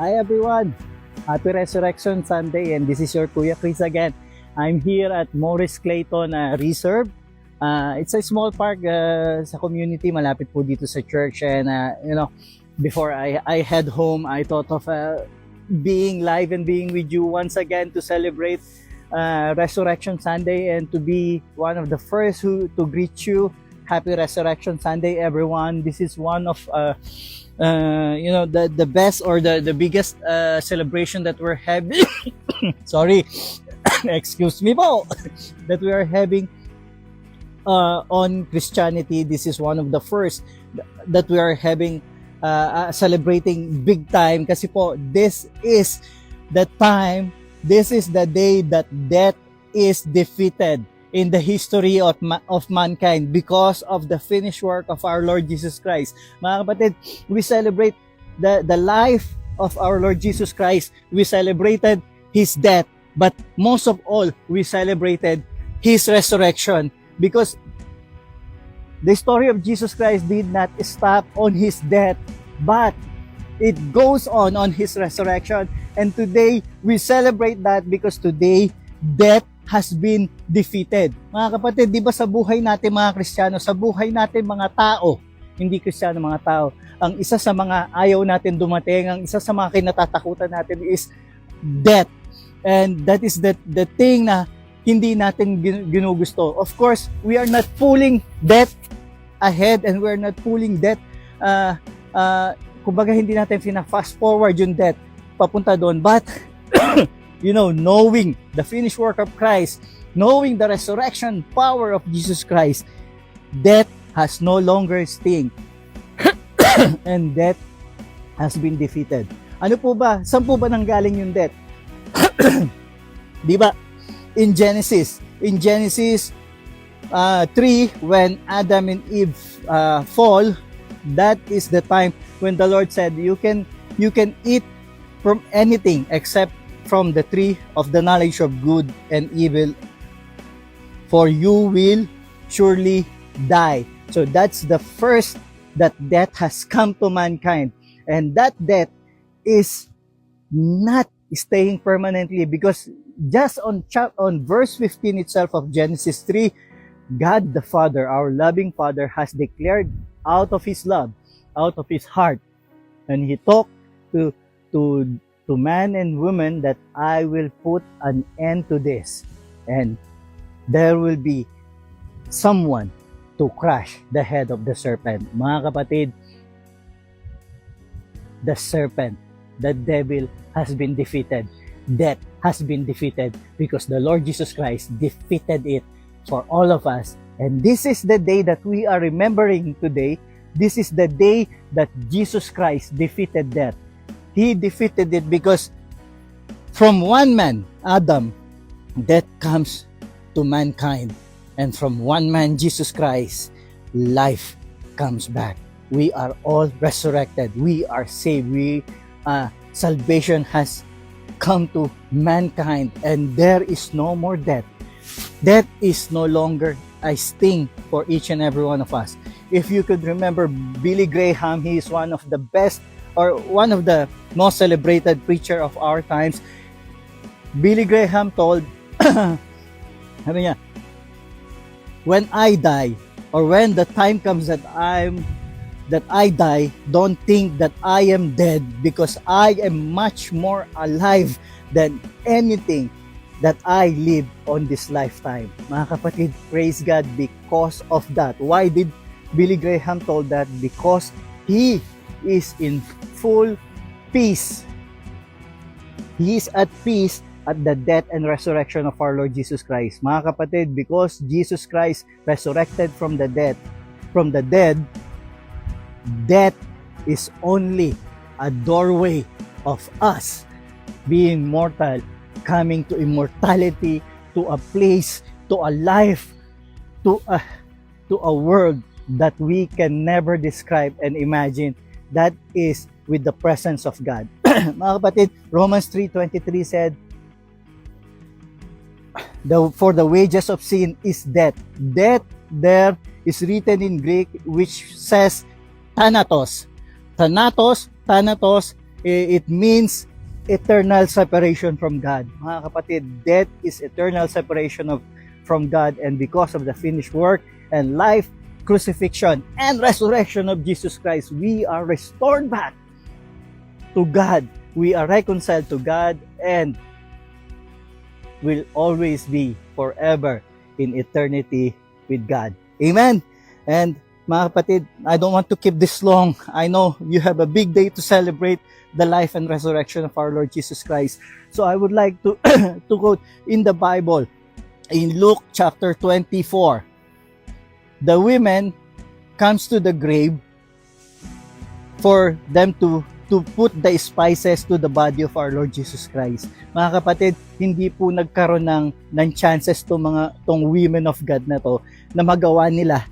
Hi everyone! Happy Resurrection Sunday, and this is your Kuya Chris again. I'm here at Morris Clayton Reserve. It's a small park sa community, malapit po dito sa church, and before I head home, I thought of being live and being with you once again to celebrate Resurrection Sunday and to be one of the first to greet you. Happy Resurrection Sunday, everyone. This is one of the best or the biggest celebration that we're having. Sorry, excuse me po. That we are having on Christianity. This is one of the first that we are having celebrating big time. Kasi po, this is the time. This is the day that death is defeated in the history of mankind because of the finished work of our Lord Jesus Christ. Mga kapatid, we celebrate the life of our Lord Jesus Christ. We celebrated His death, but most of all, we celebrated His resurrection, because the story of Jesus Christ did not stop on His death, but it goes on His resurrection. And today, we celebrate that because today, death has been defeated. Mga kapatid, di ba sa buhay natin mga Kristiyano, sa buhay natin mga tao, hindi Kristiyano mga tao, ang isa sa mga ayaw natin dumating, ang isa sa mga kinatatakutan natin is death. And that is the thing na hindi natin ginugusto. Of course, we are not pulling death ahead, and we are not pulling death, kumbaga hindi natin fast forward yung death papunta doon. But knowing the finished work of Christ, knowing the resurrection power of Jesus Christ, death has no longer sting. And death has been defeated. Ano po ba? Saan po ba nanggaling yung death? Di ba? In Genesis 3, when Adam and Eve fall, that is the time when the Lord said, you can eat from anything except from the tree of the knowledge of good and evil, for you will surely die. So that's the first that death has come to mankind, and that death is not staying permanently, because just on verse 15 itself of Genesis 3, God the Father, our loving Father, has declared out of His love, out of His heart, and He talked to man and woman that I will put an end to this, and there will be someone to crush the head of the serpent. Mga kapatid, the serpent, the devil has been defeated. Death has been defeated because the Lord Jesus Christ defeated it for all of us. And this is the day that we are remembering today. This is the day that Jesus Christ defeated death. He defeated it because from one man, Adam, death comes to mankind. And from one man, Jesus Christ, life comes back. We are all resurrected. We are saved. Salvation has come to mankind, and there is no more death. Death is no longer a sting for each and every one of us. If you could remember Billy Graham, he is one of the best, or one of the most celebrated preacher of our times. Billy Graham told, sabi niya, when I die, or when the time comes that I die, don't think that I am dead, because I am much more alive than anything that I live on this lifetime. Mga kapatid, praise God because of that. Why did Billy Graham told that? Because he is in full peace. He is at peace at the death and resurrection of our Lord Jesus Christ. Mga kapatid, because Jesus Christ resurrected from the dead, death is only a doorway of us being mortal, coming to immortality, to a place, to a life, to a world that we can never describe and imagine. That is with the presence of God. Mga kapatid, Romans 3:23 said, for the wages of sin is death. Death there is written in Greek, which says thanatos. Thanatos It means eternal separation from God. Mga kapatid, death is eternal separation from God, and because of the finished work and life, crucifixion, and resurrection of Jesus Christ, we are restored back to God. We are reconciled to God and will always be forever in eternity with God. Amen. And mga kapatid, I don't want to keep this long. I know you have a big day to celebrate the life and resurrection of our Lord Jesus Christ. So I would like to to quote in the Bible in Luke chapter 24. The women comes to the grave for them to put the spices to the body of our Lord Jesus Christ. Mga kapatid, hindi po nagkaroon ng chances tong women of God na to na magawa nila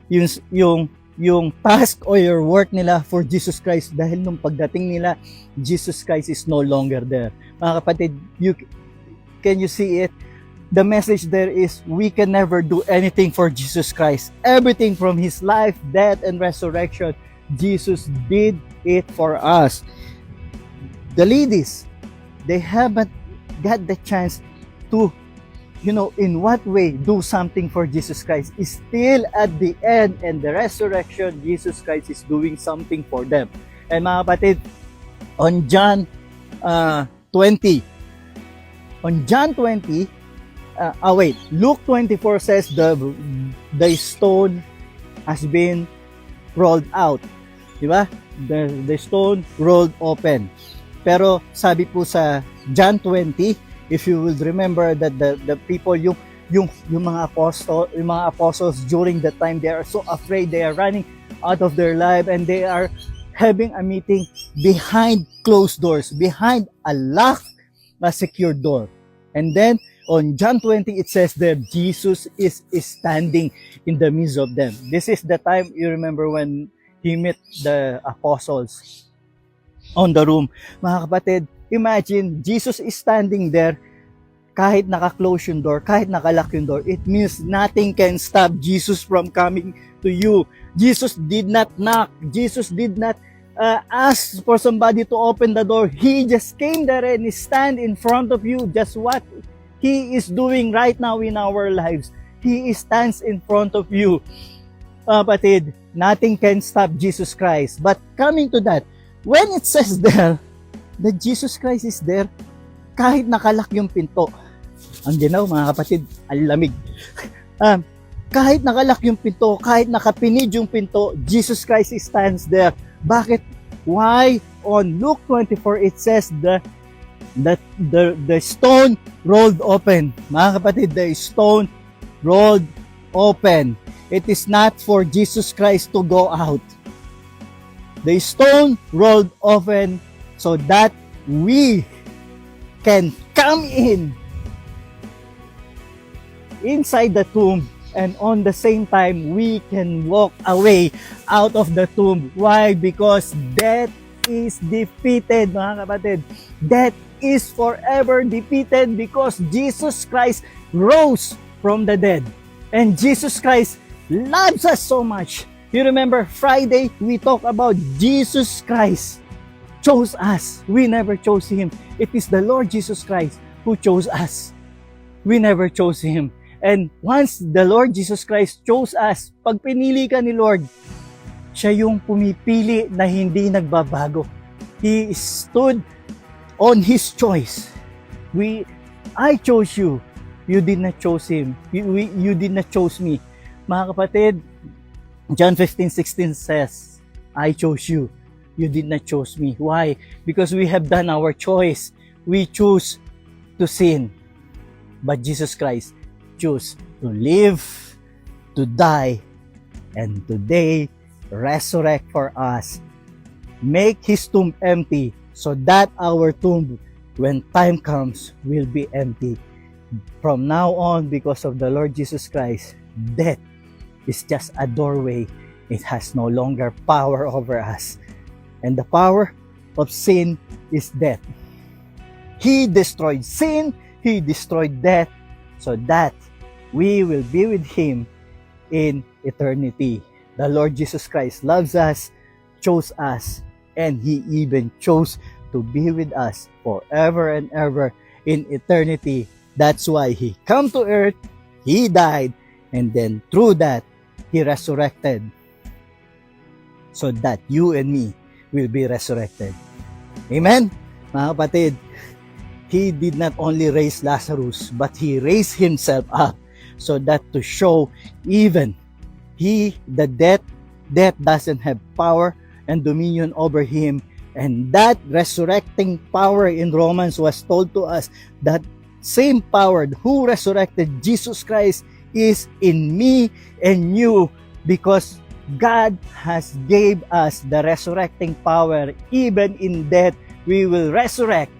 yung task or your work nila for Jesus Christ, dahil nung pagdating nila, Jesus Christ is no longer there. Mga kapatid, can you see it? The message there is we can never do anything for Jesus Christ. Everything from His life, death, and resurrection, Jesus did it for us. The ladies, they haven't got the chance to, in what way do something for Jesus Christ. Is still at the end and the resurrection, Jesus Christ is doing something for them. And mga kapatid, on John 20, Luke 24 says the stone has been rolled out. Diba? The stone rolled open. Pero sabi po sa John 20, if you will remember that the people, yung mga apostles during that time, they are so afraid, they are running out of their life, and they are having a meeting behind closed doors, behind a locked, secure door. And then on John 20, it says that Jesus is standing in the midst of them. This is the time, you remember, when He met the apostles on the room. Mga kapatid, imagine, Jesus is standing there, kahit naka-close yung door, kahit naka-lock yung door. It means nothing can stop Jesus from coming to you. Jesus did not knock. Jesus did not ask for somebody to open the door. He just came there and stand in front of you. Just what He is doing right now in our lives. He stands in front of you. Kapatid, nothing can stop Jesus Christ. But coming to that, when it says there that Jesus Christ is there, kahit nakalak yung pinto, ang ginaw mga kapatid, ang lamig. Kahit nakalak yung pinto, kahit nakapinid yung pinto, Jesus Christ stands there. Bakit? Why? On Luke 24, it says the stone rolled open. Mga kapatid, the stone rolled open. It is not for Jesus Christ to go out. The stone rolled open so that we can come inside the tomb, and on the same time we can walk away out of the tomb. Why? Because death is defeated, mga kapatid. Death is forever defeated because Jesus Christ rose from the dead. And Jesus Christ loves us so much. You remember Friday, we talked about Jesus Christ chose us. We never chose Him. It is the Lord Jesus Christ who chose us. We never chose Him. And once the Lord Jesus Christ chose us, pag pinili ka ni Lord, Siya yung pumipili na hindi nagbabago. He stood on His choice. I chose you. You did not choose Him. You did not choose me. Mga kapatid, John 15:16 says, I chose you. You did not choose me. Why? Because we have done our choice. We choose to sin. But Jesus Christ chose to live, to die, and today resurrect for us. Make His tomb empty so that our tomb, when time comes, will be empty. From now on, because of the Lord Jesus Christ, death is just a doorway. It has no longer power over us. And the power of sin is death. He destroyed sin, He destroyed death, so that we will be with Him in eternity. The Lord Jesus Christ loves us, chose us, and He even chose to be with us forever and ever in eternity. That's why He come to earth, He died, and then through that, He resurrected so that you and me will be resurrected. Amen? Mga kapatid, He did not only raise Lazarus, but He raised Himself up so that to show even the death doesn't have power and dominion over Him. And that resurrecting power in Romans was told to us that same power who resurrected Jesus Christ is in me and you, because God has gave us the resurrecting power. Even in death, we will resurrect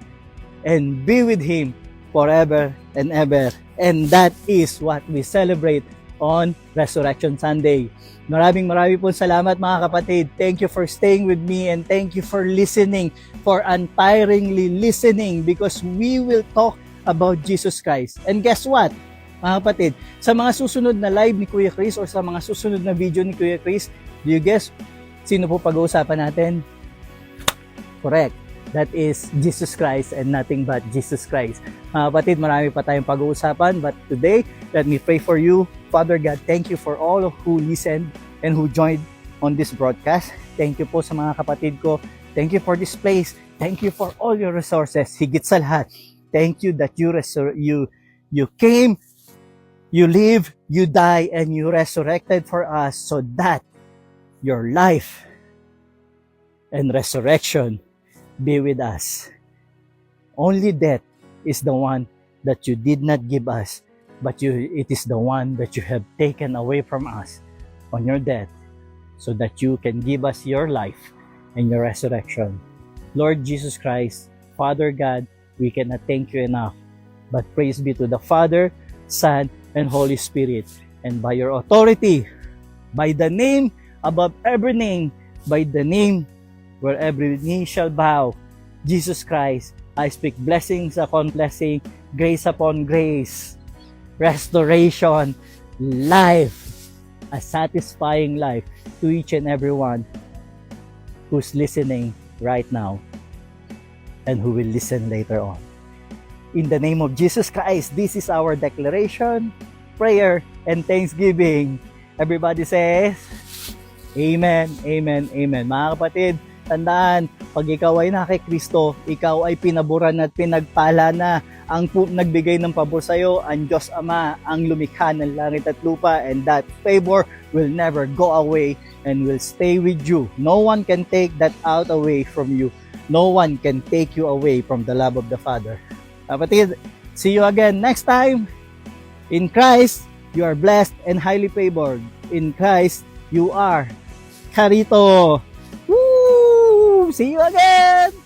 and be with Him forever and ever. And that is what we celebrate on Resurrection Sunday. Maraming pong salamat mga kapatid. Thank you for staying with me and thank you for listening, for untiringly listening, because we will talk about Jesus Christ. And guess what, mga kapatid? Sa mga susunod na live ni Kuya Chris or sa mga susunod na video ni Kuya Chris, do you guess sino po pag-uusapan natin? Correct. That is Jesus Christ and nothing but Jesus Christ. Mga kapatid, marami pa tayong pag-uusapan, but today, let me pray for you. Father God, thank you for all of who listened and who joined on this broadcast. Thank you po sa mga kapatid ko. Thank you for this place. Thank you for all your resources. Higit sa lahat, thank you that you came, you live, you die, and you resurrected for us so that your life and resurrection be with us. Only death is the one that you did not give us, but it is the one that you have taken away from us on your death, so that you can give us your life and your resurrection. Lord Jesus Christ, Father God, we cannot thank you enough, but praise be to the Father, Son, and Holy Spirit. And by your authority, by the name above every name, by the name where every knee shall bow, Jesus Christ, I speak blessings upon blessing, grace upon grace, restoration, life, a satisfying life to each and every one who's listening right now and who will listen later on. In the name of Jesus Christ, this is our declaration, prayer, and thanksgiving. Everybody says, Amen, Amen, Amen. Mga kapatid, tandaan, pag ikaw ay na kay Kristo, ikaw ay pinaburan at pinagpala na. Ang nagbigay ng pabor sa iyo, ang Diyos Ama, ang lumikha ng langit at lupa, and that favor will never go away and will stay with you. No one can take that out away from you. No one can take you away from the love of the Father. Kapatid, see you again next time. In Christ, you are blessed and highly favored. In Christ, you are Karito. Woo! See you again!